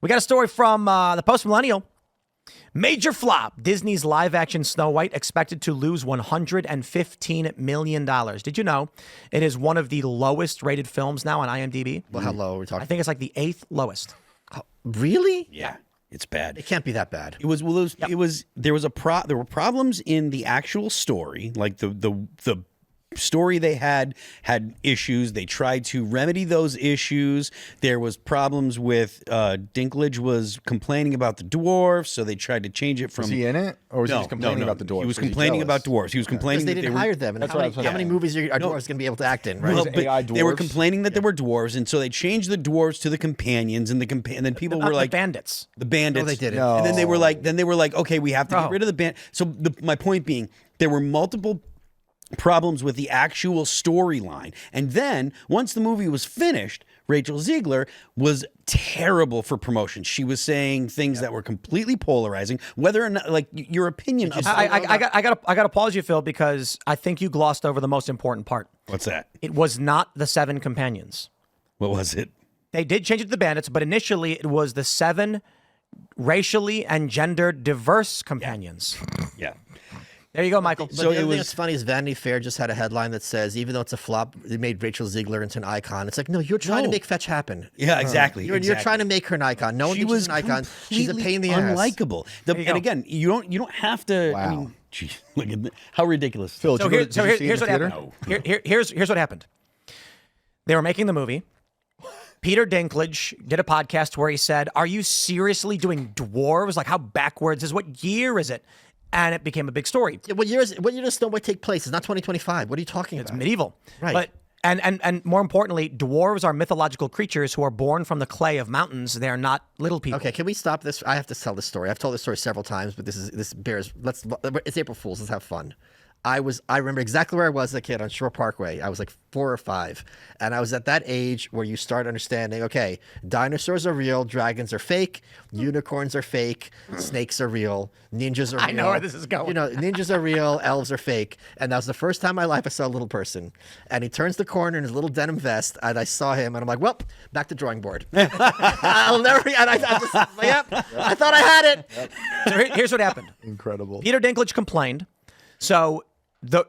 We got a story from the Post Millennial. Major flop. Disney's live-action Snow White expected to lose $115 million. Did you know it is one of the lowest-rated films now on IMDb? Well, how low are we talking? I think it's like the 8th lowest. Oh, really? Yeah, it's bad. It can't be that bad. It was. Well, it was. There were problems in the actual story, like the story they had issues. They tried to remedy those issues. There was problems with Dinklage was complaining about the dwarves, so they tried to change it from. Was he in it, or was he just complaining about the dwarves? He was complaining about dwarves. He was complaining because they that didn't hire them. And how many movies are dwarves going to be able to act in? Right? Well, but they were complaining that there were dwarves, and so they changed the dwarves to the companions, and and then people were like the bandits. The bandits. No, they didn't. No. And then they were like, okay, we have to get rid of the band. So my point being, there were multiple problems with the actual storyline. And then once the movie was finished, Rachel Ziegler was terrible for promotion. She was saying things that were completely polarizing. Whether or not, like, your opinion. I got to pause you, Phil, because I think you glossed over the most important part. What's that? It was not the 7 companions. What was it? They did change it to the bandits, but initially it was the 7 racially and gender diverse companions. Yeah. There you go, Michael. But the other thing that's funny is Vanity Fair just had a headline that says, even though it's a flop, they made Rachel Ziegler into an icon. It's like, no, you're trying to make fetch happen. Yeah, exactly. You're trying to make her an icon. No one thinks she's an icon. She's a pain in the ass. Unlikable. And again, you don't have to. Wow. I mean, geez, look at how ridiculous. Phil, So here's what happened. Here's what happened. They were making the movie. Peter Dinklage did a podcast where he said, "Are you seriously doing dwarves? Like, how backwards is? What year is it?" And it became a big story. Yeah, what year does Snow White take place? It's not 2025. What are you talking about? It's medieval. Right. But and more importantly, dwarves are mythological creatures who are born from the clay of mountains. They are not little people. Okay, can we stop this? I have to tell this story. I've told this story several times, but this bears. It's April Fool's. Let's have fun. I remember exactly where I was as a kid on Shore Parkway. I was like 4 or 5. And I was at that age where you start understanding, okay, dinosaurs are real, dragons are fake, unicorns are fake, snakes are real, ninjas are real. I know where this is going. You know, ninjas are real, elves are fake. And that was the first time in my life I saw a little person. And he turns the corner in his little denim vest, and I saw him, and I'm like, well, back to drawing board. I'll never, and I just, yep, I thought I had it. So here's what happened. Incredible. Peter Dinklage complained. So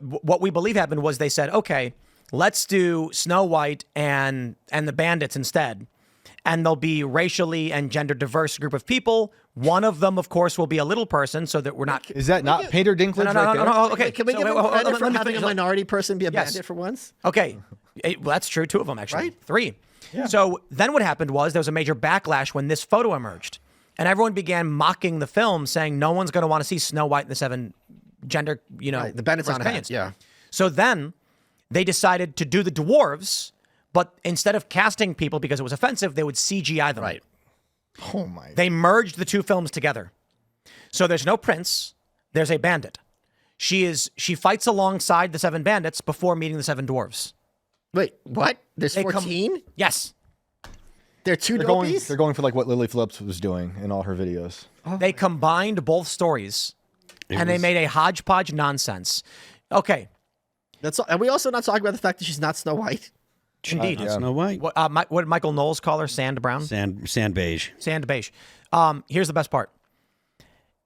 what we believe happened was they said, okay, let's do Snow White and the bandits instead. And they'll be racially and gender diverse group of people. One of them, of course, will be a little person so that we're not... Is that not Peter Dinklage right there? No, okay. Can we give him credit for having a minority person be a bandit for once? Okay. Well, that's true. 2 of them, actually. Right? 3. Yeah. So then what happened was there was a major backlash when this photo emerged. And everyone began mocking the film, saying no one's going to want to see Snow White and the 7 gender, Right, the bandits on companions. yeah. So then they decided to do the dwarves, but instead of casting people because it was offensive, they would CGI them. Right. Oh my. They merged the 2 films together. So there's no prince, there's a bandit. She fights alongside the 7 bandits before meeting the 7 dwarves. Wait, what? There's 14? Yes. They're 2 They're dopies? going for like what Lily Phillips was doing in all her videos. They combined both stories. They made a hodgepodge nonsense. Okay. Are we also not talking about the fact that she's not Snow White? Indeed. Snow White. What did Michael Knowles call her? Sand brown? Sand beige. Sand beige. Here's the best part.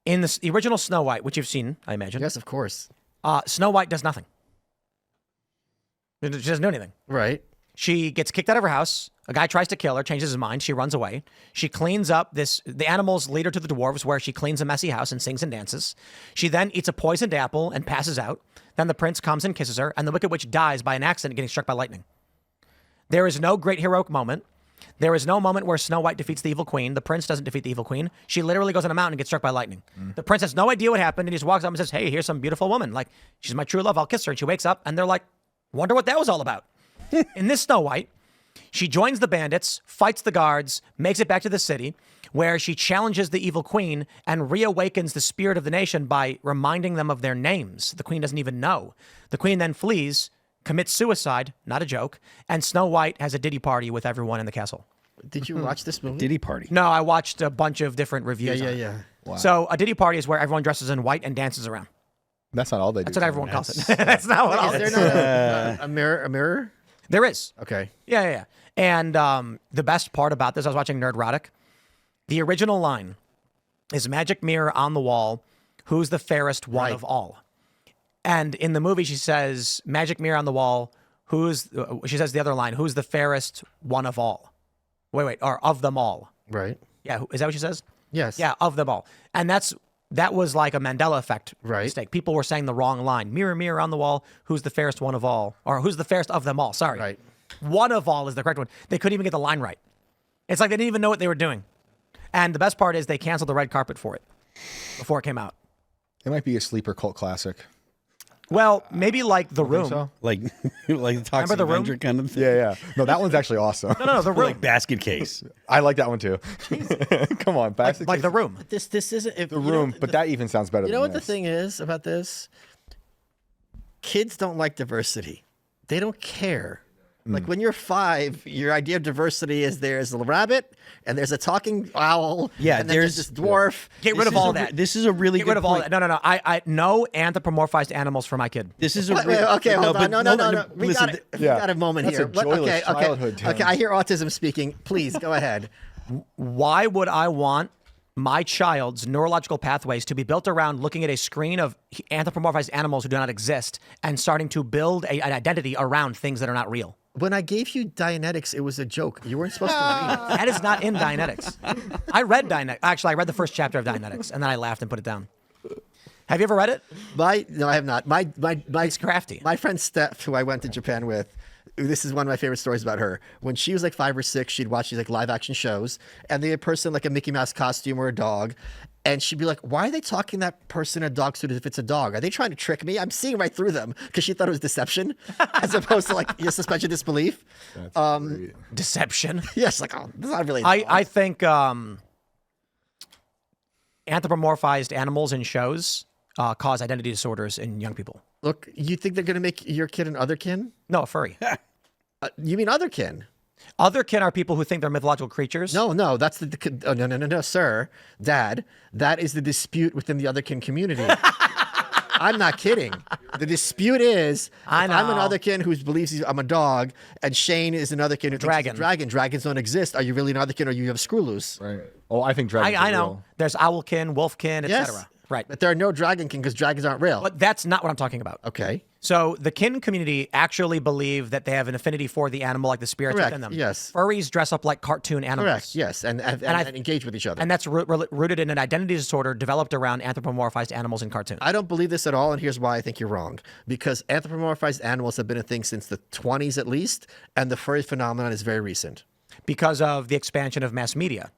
In the original Snow White, which you've seen, I imagine. Yes, of course. Snow White does nothing. She doesn't do anything. Right. She gets kicked out of her house. A guy tries to kill her, changes his mind. She runs away. She cleans up the animals lead her to the dwarves where she cleans a messy house and sings and dances. She then eats a poisoned apple and passes out. Then the prince comes and kisses her, and the Wicked Witch dies by an accident getting struck by lightning. There is no great heroic moment. There is no moment where Snow White defeats the evil queen. The prince doesn't defeat the evil queen. She literally goes on a mountain and gets struck by lightning. The prince has no idea what happened, and he just walks up and says, hey, here's some beautiful woman. Like, she's my true love. I'll kiss her. And she wakes up, and they're like, wonder what that was all about. In this Snow White, she joins the bandits, fights the guards, makes it back to the city, where she challenges the evil queen and reawakens the spirit of the nation by reminding them of their names. The queen doesn't even know. The queen then flees, commits suicide, not a joke, and Snow White has a ditty party with everyone in the castle. Did you watch this movie? Ditty party. No, I watched a bunch of different reviews. Yeah. Wow. So a ditty party is where everyone dresses in white and dances around. That's not all they do. That's what everyone calls it. That's not what all Is it there is. not a mirror? There is. Okay. Yeah. And the best part about this, I was watching Nerdrotic, The original line is magic mirror on the wall, who's the fairest one Right. of all? And in the movie, she says, magic mirror on the wall, she says the other line, who's the fairest one of all? Wait, or of them all. Right. Yeah, is that what she says? Yes. Yeah, of them all. And that was like a Mandela effect Right. mistake. People were saying the wrong line. Mirror, mirror on the wall, who's the fairest one of all? Or who's the fairest of them all? Sorry. Right. One of all is the correct one. They couldn't even get the line right. It's like they didn't even know what they were doing. And the best part is they canceled the red carpet for it before it came out. It might be a sleeper cult classic. Well, maybe like The Room. So? Like the Toxic The Room? Avenger kind of thing. Yeah. No, that one's actually awesome. No, The Room. Like Basket Case. I like that one too. Come on, Basket Like Case- The Room. This isn't The Room, but that even sounds better You than know what the this. thing is about this? Kids don't like diversity. They don't care. Like when you're 5, your idea of diversity is there's a rabbit and there's a talking owl. Yeah, and then there's this dwarf. Get rid of all that. This is a really Get good rid of all point. that. No. I no anthropomorphized animals for my kid. This is a Wait, really, okay, hold on. but No. We listen, got a moment That's here. a joyless childhood, Tim. Okay, I hear autism speaking. Please go ahead. Why would I want my child's neurological pathways to be built around looking at a screen of anthropomorphized animals who do not exist and starting to build an identity around things that are not real? When I gave you Dianetics, it was a joke. You weren't supposed to read it. That is not in Dianetics. I read Dianetics. Actually, I read the first chapter of Dianetics, and then I laughed and put it down. Have you ever read it? No, I have not. It's crafty. My friend Steph, who I went to Japan with, this is one of my favorite stories about her. When she was like 5 or 6, she'd watch these like live action shows, and they had a person like a Mickey Mouse costume or a dog, and she'd be like, "Why are they talking that person in a dog suit as if it's a dog? Are they trying to trick me? I'm seeing right through them," because she thought it was deception, as opposed to like your suspension of disbelief. Deception. Yes, like oh, this is not really. I think anthropomorphized animals in shows cause identity disorders in young people. Look, you think they're gonna make your kid an otherkin? No, a furry. You mean otherkin? Otherkin are people who think they're mythological creatures. No, that's oh, no, sir, Dad. That is the dispute within the otherkin community. I'm not kidding. The dispute is, I if I'm an know. otherkin who believes I'm a dog, and Shane is an otherkin who thinks he's a dragon. Dragons don't exist. Are you really an otherkin, or you have screw loose? Right. Oh, I think dragons I are know. real. There's owlkin, wolfkin, Yes, etc. Right. But there are no dragonkin because dragons aren't real. But that's not what I'm talking about. Okay. So the kin community actually believe that they have an affinity for the animal, like the spirits Correct, within them. yes. Furries dress up like cartoon animals. Correct. Yes, and engage with each other. And that's rooted in an identity disorder developed around anthropomorphized animals in cartoons. I don't believe this at all, and here's why I think you're wrong. Because anthropomorphized animals have been a thing since the 20s at least, and the furry phenomenon is very recent. Because of the expansion of mass media.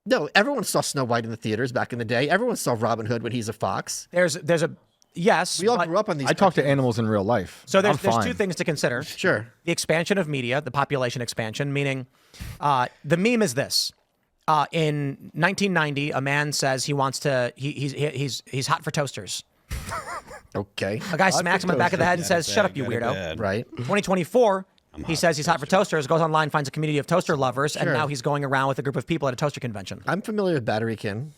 No, everyone saw Snow White in the theaters back in the day. Everyone saw Robin Hood when he's a fox. There's a yes. We all but- grew up on these. I talk to animals in real life. So there's I'm fine. two things to consider. Sure. The expansion of media, the population expansion, meaning the meme is this. In 1990, a man says he wants to. He's hot for toasters. Okay. A guy smacks him on the back of the head and says, "Shut up, you weirdo." Right. 2024, he says he's hot for toasters, goes online, finds a community of toaster lovers, and now he's going around with a group of people at a toaster convention. I'm familiar with batterykin.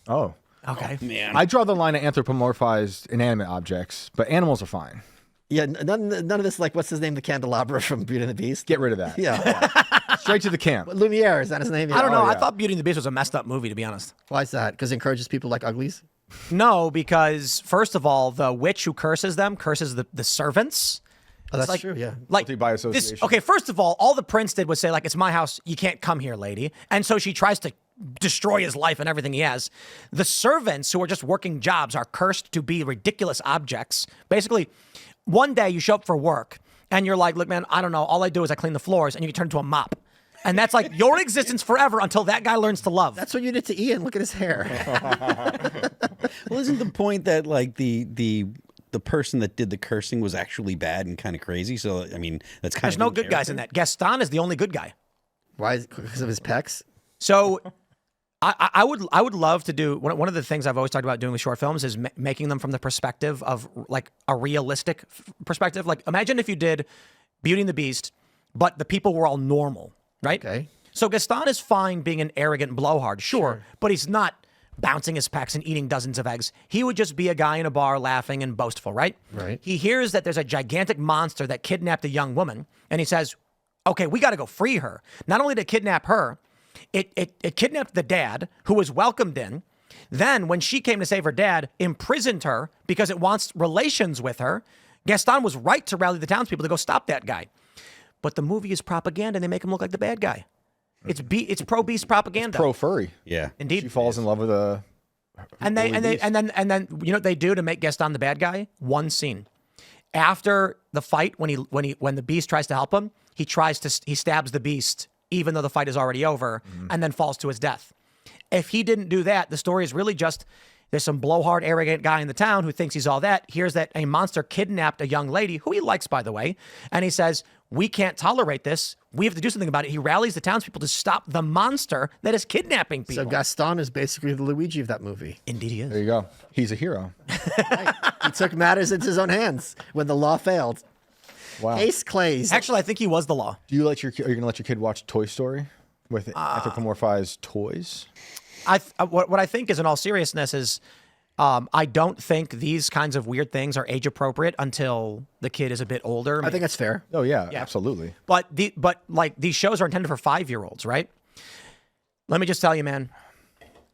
Oh. Okay. Man. I draw the line at anthropomorphized inanimate objects, but animals are fine. Yeah, none of this, like, what's his name? The candelabra from Beauty and the Beast? Get rid of that. Yeah. Straight to the camp. Lumiere, is that his name? I don't know. Oh, I yeah. thought Beauty and the Beast was a messed up movie, to be honest. Why is that? Because it encourages people like uglies? No, because first of all, the witch who curses them curses the servants. Oh, that's like- true, yeah. Like Guilty by this, association. okay, first of all the prince did was say, like, it's my house, you can't come here, lady. And so she tries to destroy his life and everything he has. The servants who are just working jobs are cursed to be ridiculous objects. Basically, one day you show up for work and you're like, look, man, I don't know, all I do is I clean the floors, and you turn into a mop. And that's like your existence forever until that guy learns to love. That's what you did to Ian. Look at his hair. Well, isn't the point that like the person that did the cursing was actually bad and kind of crazy? So I mean, that's kind There's of no good guys in that. Gaston is the only good guy. Why? Because of his pecs? So I would love to do one of the things I've always talked about doing with short films is making them from the perspective of like a realistic perspective. Like imagine if you did Beauty and the Beast, but the people were all normal, right? Okay. So Gaston is fine being an arrogant blowhard, sure, but he's not bouncing his pecs and eating dozens of eggs. He would just be a guy in a bar laughing and boastful, right? Right. He hears that there's a gigantic monster that kidnapped a young woman, and he says, okay, we got to go free her. Not only to kidnap her, It kidnapped the dad, who was welcomed in. Then, when she came to save her dad, imprisoned her because it wants relations with her. Gaston was right to rally the townspeople to go stop that guy. But the movie is propaganda, and they make him look like the bad guy. It's pro-beast propaganda. Pro furry. Yeah. Indeed. She falls in love with a. And then you know what they do to make Gaston the bad guy? One scene. After the fight, when the beast tries to help him, he stabs the beast, even though the fight is already over, and then falls to his death. If he didn't do that, the story is really just there's some blowhard, arrogant guy in the town who thinks he's all that. Hears that a monster kidnapped a young lady, who he likes, by the way, and he says, we can't tolerate this. We have to do something about it. He rallies the townspeople to stop the monster that is kidnapping people. So Gaston is basically the Luigi of that movie. Indeed he is. There you go. He's a hero. Right. He took matters into his own hands when the law failed. Wow. Ace Clays. Actually, I think he was the law. Are you gonna let your kid watch Toy Story with anthropomorphized toys? What I think is, in all seriousness, is I don't think these kinds of weird things are age appropriate until the kid is a bit older. I think that's fair. Oh yeah, absolutely. But like these shows are intended for 5-year-olds, right? Let me just tell you, man.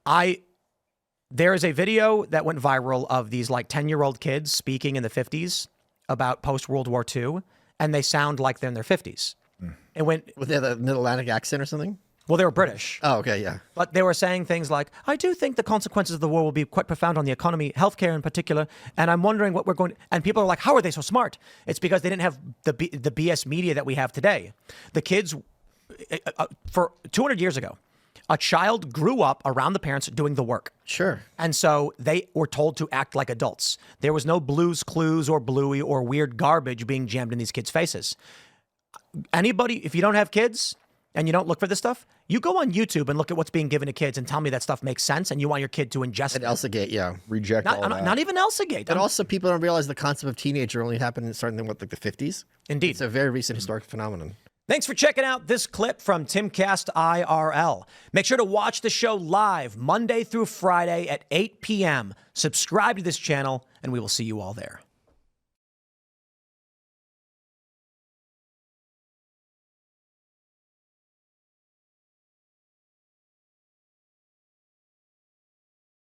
There is a video that went viral of these like 10-year-old kids speaking in the 50s about post-World War II, and they sound like they're in their 50s. It went. With the Mid-Atlantic accent or something? Well, they were British. Oh, okay, yeah. But they were saying things like, I do think the consequences of the war will be quite profound on the economy, healthcare in particular, and I'm wondering what we're going to... And people are like, how are they so smart? It's because they didn't have the BS media that we have today. The kids, for 200 years ago, a child grew up around the parents doing the work. Sure. And so they were told to act like adults. There was no Blue's Clues or Bluey or weird garbage being jammed in these kids' faces. Anybody, if you don't have kids and you don't look for this stuff, you go on YouTube and look at what's being given to kids and tell me that stuff makes sense and you want your kid to ingest And it. Elsagate, yeah. Reject all that. Not even Elsagate. But also, people don't realize the concept of teenager only happened starting in what, like the 50s? Indeed. It's a very recent historic phenomenon. Thanks for checking out this clip from Timcast IRL. Make sure to watch the show live Monday through Friday at 8 p.m. Subscribe to this channel, and we will see you all there.